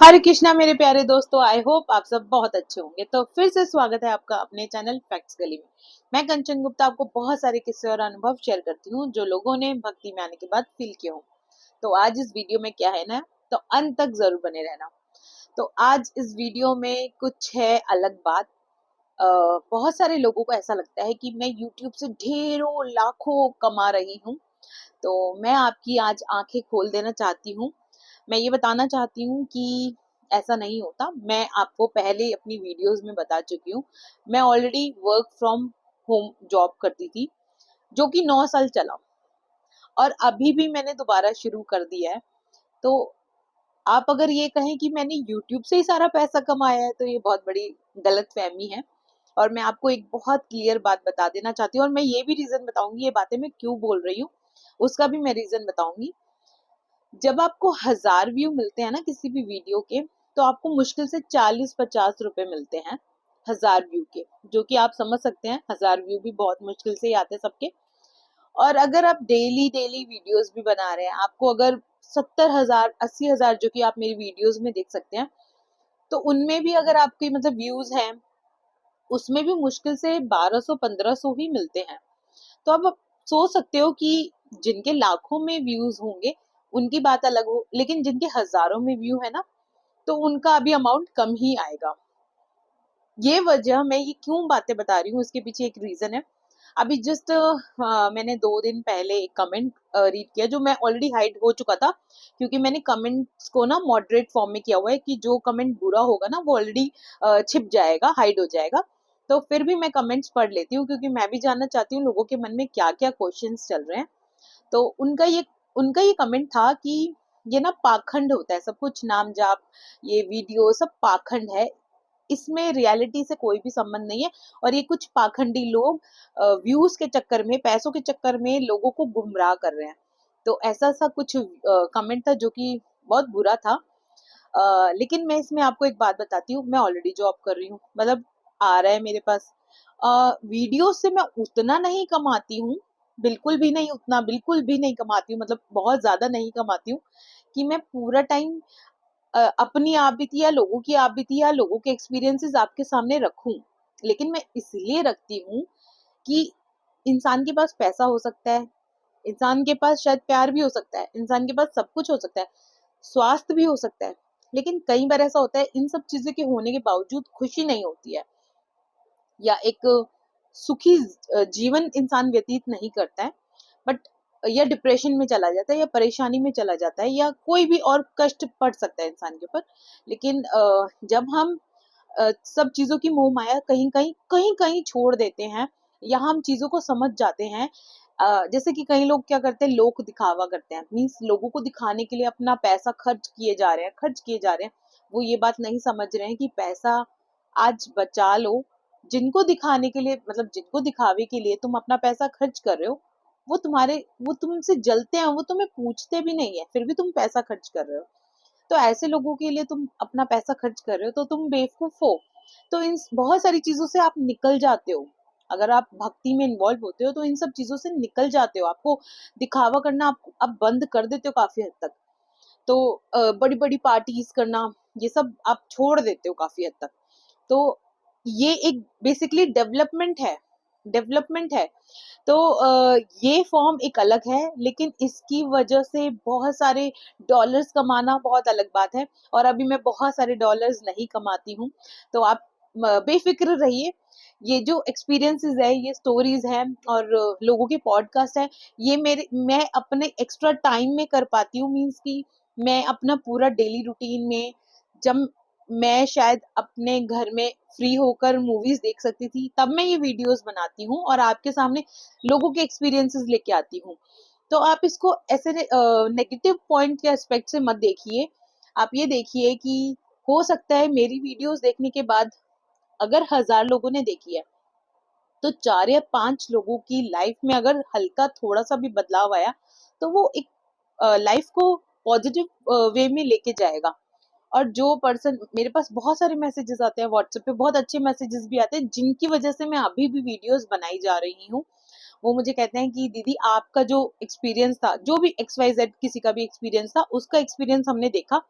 हरे कृष्णा मेरे प्यारे दोस्तों, आई होप आप सब बहुत अच्छे होंगे। तो फिर से स्वागत है आपका अपने चैनल फैक्ट्स गली में। मैं कंचन गुप्ता आपको बहुत सारे किस्से और अनुभव शेयर करती हूँ जो लोगों ने भक्ति में आने के बाद फील किए हों। तो आज इस वीडियो में क्या है ना, तो अंत तक जरूर बने रहना। तो आज इस वीडियो में कुछ है अलग बात। बहुत सारे लोगों को ऐसा लगता है कि मैं यूट्यूब से ढेरों लाखों कमा रही हूँ। तो मैं आपकी आज आंखें खोल देना चाहती हूँ। मैं ये बताना चाहती हूँ कि ऐसा नहीं होता। मैं आपको पहले अपनी वीडियोस में बता चुकी हूँ। मैं already work from home job करती थी, जो कि 9 साल चला, और अभी भी मैंने दोबारा शुरू कर दिया है। तो आप अगर ये कहें कि मैंने यूट्यूब से ही सारा पैसा कमाया है, तो ये बहुत बड़ी गलत फहमी है। और मैं आपको एक बहुत क्लियर बात बता देना चाहती हूँ, और मैं ये भी रीजन बताऊंगी ये बातें मैं क्यों बोल रही हूँ, उसका भी मैं रीजन बताऊंगी। जब आपको 1000 व्यू मिलते हैं ना किसी भी वीडियो के, तो आपको मुश्किल से 40-50 रुपए मिलते हैं 1000 व्यू के, जो कि आप समझ सकते हैं 1000 व्यू भी बहुत मुश्किल से ही आते हैं सबके। और अगर आप डेली डेली वीडियोस भी बना रहे हैं, आपको अगर 70,000 80,000, जो कि आप मेरी वीडियोस में देख सकते हैं, तो उनमें भी अगर आपके मतलब व्यूज हैं, उसमें भी मुश्किल से 1200-1500 ही मिलते हैं। तो अब आप सोच सकते हो कि जिनके लाखों में व्यूज होंगे उनकी बात अलग हो, लेकिन जिनके हजारों में व्यू है ना, तो उनका अभी अमाउंट कम ही आएगा। ये वजह, मैं ये क्यों बातें बता रही हूँ, इसके पीछे एक रीजन है। अभी जस्ट मैंने 2 दिन पहले एक कमेंट रीड किया, जो मैं ऑलरेडी हाइड हो चुका था, क्योंकि मैंने कमेंट्स को ना मॉडरेट फॉर्म में किया हुआ है कि जो कमेंट बुरा होगा ना वो ऑलरेडी छिप जाएगा, हाइड हो जाएगा। तो फिर भी मैं कमेंट्स पढ़ लेती हूँ, क्योंकि मैं भी जानना चाहती हूँ लोगों के मन में क्या क्या क्वेश्चंस चल रहे हैं। तो उनका ये कमेंट था कि ये ना पाखंड होता है, सब कुछ नाम जाप, ये वीडियो सब पाखंड है, इसमें रियलिटी से कोई भी संबंध नहीं है। और ये कुछ पाखंडी लोग व्यूज के चक्कर में, पैसों के चक्कर में लोगों को गुमराह कर रहे हैं। तो ऐसा सा कुछ कमेंट था, जो कि बहुत बुरा था। लेकिन मैं इसमें आपको एक बात बताती हूँ, मैं ऑलरेडी जॉब कर रही हूँ, मतलब आ रहा है मेरे पास। वीडियो से मैं उतना नहीं कमाती हूँ, बिल्कुल भी नहीं, उतना बिल्कुल भी नहीं कमाती हूँ, मतलब बहुत ज्यादा नहीं कमाती हूँ कि मैं पूरा टाइम अपनी आप बीती या लोगों की आप बीती या लोगों के एक्सपीरियंसेस आपके सामने रखूं। लेकिन मैं इसलिए रखती हूँ कि इंसान के पास पैसा हो सकता है, इंसान के पास शायद प्यार भी हो सकता है, इंसान के पास सब कुछ हो सकता है, स्वास्थ्य भी हो सकता है, लेकिन कई बार ऐसा होता है इन सब चीजों के होने के बावजूद खुशी नहीं होती है, या एक सुखी जीवन इंसान व्यतीत नहीं करता है, बट या डिप्रेशन में चला जाता है, या परेशानी में चला जाता है, या कोई भी और कष्ट पड़ सकता है इंसान के ऊपर। लेकिन जब हम सब चीजों की मोह माया कहीं कहीं छोड़ देते हैं, या हम चीजों को समझ जाते हैं। जैसे कि कई लोग क्या करते हैं, लोक दिखावा करते हैं, मीन्स लोगों को दिखाने के लिए अपना पैसा खर्च किए जा रहे हैं। वो ये बात नहीं समझ रहे हैं कि पैसा आज बचा लो। जिनको दिखाने के लिए, मतलब जिनको दिखावे के लिए तुम अपना पैसा खर्च कर रहे हो, वो तुमसे जलते हैं, वो तुम्हें पूछते भी नहीं है, फिर भी तुम पैसा खर्च कर रहे हो। तो ऐसे लोगों के लिए तुम अपना पैसा खर्च कर रहे हो, तो तुम बेवकूफ हो। तो इन बहुत सारी चीजों से आप निकल जाते हो। अगर आप भक्ति में इन्वॉल्व होते हो, तो इन सब चीजों से निकल जाते हो। आपको दिखावा करना आप बंद कर देते हो काफी हद तक। तो बड़ी बड़ी पार्टीज करना, ये सब आप छोड़ देते हो काफी हद तक। तो ये एक बेसिकली डेवलपमेंट है। तो ये फॉर्म एक अलग है, लेकिन इसकी वजह से बहुत सारे डॉलर्स कमाना बहुत अलग बात है। और अभी मैं बहुत सारे डॉलर्स नहीं कमाती हूँ। तो आप बेफिक्र रहिए। ये जो एक्सपीरियंसेस है, ये स्टोरीज हैं, और लोगों के पॉडकास्ट है, ये मैं अपने एक्स्ट्रा टाइम में कर पाती हूँ। मीन्स कि मैं अपना पूरा डेली रूटीन में, जब मैं शायद अपने घर में फ्री होकर मूवीज देख सकती थी, तब मैं ये वीडियोस बनाती हूँ और आपके सामने लोगों के एक्सपीरियंसेस लेके आती हूँ। तो आप इसको ऐसे नेगेटिव पॉइंट के एस्पेक्ट से मत देखिए। आप ये देखिए कि हो सकता है मेरी वीडियोस देखने के बाद, अगर 1000 लोगों ने देखी है, तो 4 या 5 लोगों की लाइफ में अगर हल्का थोड़ा सा भी बदलाव आया, तो वो एक लाइफ को पॉजिटिव वे में लेके जाएगा। और जो पर्सन, मेरे पास बहुत सारे मैसेजेस आते हैं व्हाट्सएप पे, बहुत अच्छे मैसेजेस भी आते हैं, जिनकी वजह से मैं अभी भी वीडियोस बनाई जा रही हूँ। वो मुझे कहते हैं कि दीदी आपका जो एक्सपीरियंस था, जो भी XYZ किसी का भी एक्सपीरियंस था, उसका एक्सपीरियंस हमने देखा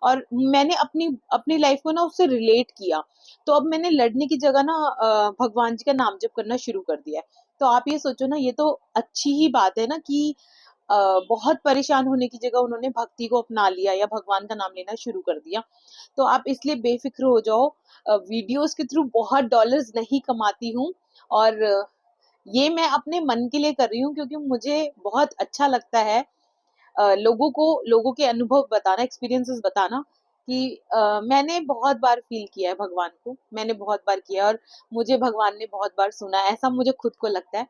और मैंने अपनी अपनी लाइफ को ना उससे रिलेट किया। तो अब मैंने लड़ने की जगह ना भगवान जी का नाम जप करना शुरू कर दिया है। तो आप ये सोचो ना, ये तो अच्छी ही बात है ना कि अ, बहुत परेशान होने की जगह उन्होंने भक्ति को अपना लिया या भगवान का नाम लेना शुरू कर दिया। तो आप इसलिए बेफिक्र हो जाओ। वीडियोस के थ्रू बहुत डॉलर्स नहीं कमाती हूँ, और ये मैं अपने मन के लिए कर रही हूँ क्योंकि मुझे बहुत अच्छा लगता है लोगों के अनुभव बताना, एक्सपीरियंसेस बताना कि मैंने बहुत बार फील किया है भगवान को, मैंने बहुत बार किया है और मुझे भगवान ने बहुत बार सुना है, ऐसा मुझे खुद को लगता है।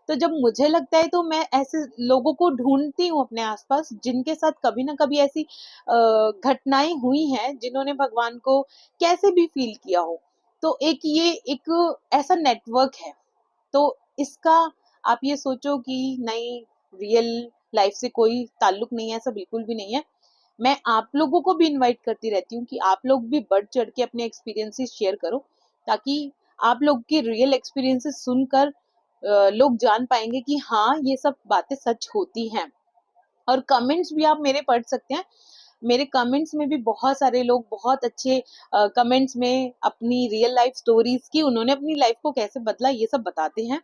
तो जब मुझे लगता है तो मैं ऐसे लोगों को ढूंढती हूँ अपने आसपास जिनके साथ कभी ना कभी ऐसी घटनाएं हुई हैं, जिन्होंने भगवान को कैसे भी फील किया हो। तो एक ये एक ऐसा नेटवर्क है। तो इसका आप ये सोचो कि नहीं, रियल लाइफ से कोई ताल्लुक नहीं है, ऐसा बिल्कुल भी नहीं है। मैं आप लोगों को भी इनवाइट करती रहती हूँ कि आप लोग भी बढ़ चढ़ के अपने एक्सपीरियंसेस शेयर करो, ताकि आप लोग की रियल एक्सपीरियंसेस सुनकर लोग जान पाएंगे कि हाँ, ये सब बातें सच होती हैं। और कमेंट्स भी आप मेरे पढ़ सकते हैं। मेरे कमेंट्स में भी बहुत सारे लोग बहुत अच्छे कमेंट्स में अपनी रियल लाइफ स्टोरीज की, उन्होंने अपनी लाइफ को कैसे बदला, ये सब बताते हैं।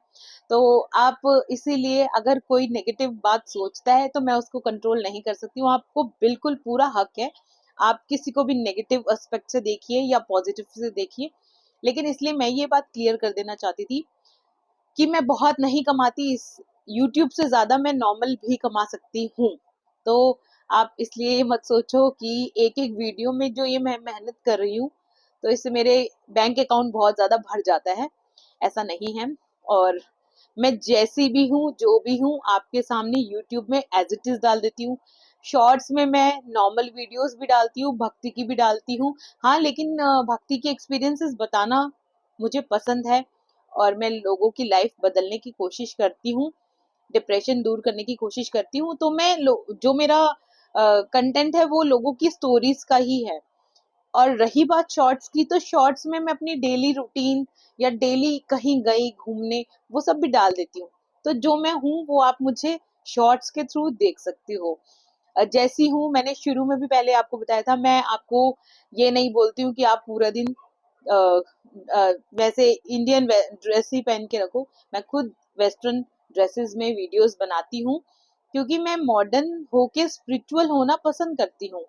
तो आप इसीलिए अगर कोई नेगेटिव बात सोचता है तो मैं उसको कंट्रोल नहीं कर सकती हूँ। आपको बिल्कुल पूरा हक है, आप किसी को भी नेगेटिव एस्पेक्ट से देखिए या पॉजिटिव से देखिए। लेकिन इसलिए मैं ये बात क्लियर कर देना चाहती थी कि मैं बहुत नहीं कमाती, इस यूट्यूब से ज्यादा मैं नॉर्मल भी कमा सकती हूँ। तो आप इसलिए ये मत सोचो कि एक एक वीडियो में जो ये मैं मेहनत कर रही हूँ तो इससे मेरे बैंक अकाउंट बहुत ज्यादा भर जाता है, ऐसा नहीं है। और मैं जैसी भी हूँ, जो भी हूँ, आपके सामने यूट्यूब में एज इट इज डाल देती हूँ। शॉर्ट्स में मैं नॉर्मल वीडियोस भी डालती हूँ, भक्ति की भी डालती हूँ। हाँ, लेकिन भक्ति के एक्सपीरियंसेस बताना मुझे पसंद है और मैं लोगों की लाइफ बदलने की कोशिश करती हूँ, डिप्रेशन दूर करने की कोशिश करती हूँ। तो मैं जो मेरा कंटेंट है वो लोगों की स्टोरीज का ही है। और रही बात शॉर्ट्स की, तो शॉर्ट्स में मैं अपनी डेली रूटीन या डेली कहीं गई घूमने, वो सब भी डाल देती हूँ। तो जो मैं हूँ वो आप मुझे शॉर्ट्स के थ्रू देख सकती हो। जैसी हूँ, मैंने शुरू में भी पहले आपको बताया था, मैं आपको ये नहीं बोलती हूँ कि आप पूरा दिन अ, वैसे इंडियन ड्रेस ही पहन के रखो। मैं खुद वेस्टर्न ड्रेसेस में वीडियोस बनाती हूँ क्योंकि मैं मॉडर्न होके स्पिरिचुअल होना पसंद करती हूँ।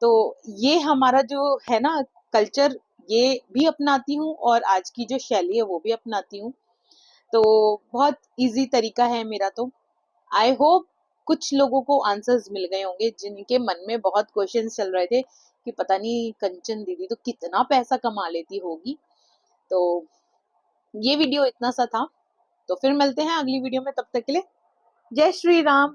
तो ये हमारा जो है ना कल्चर, ये भी अपनाती हूँ और आज की जो शैली है वो भी अपनाती हूँ। तो बहुत इजी तरीका है मेरा। तो आई होप कुछ लोगों को आंसर्स मिल गए होंगे जिनके मन में बहुत क्वेश्चंस चल रहे थे कि पता नहीं कंचन दीदी तो कितना पैसा कमा लेती होगी। तो ये वीडियो इतना सा था। तो फिर मिलते हैं अगली वीडियो में, तब तक के लिए जय श्री राम।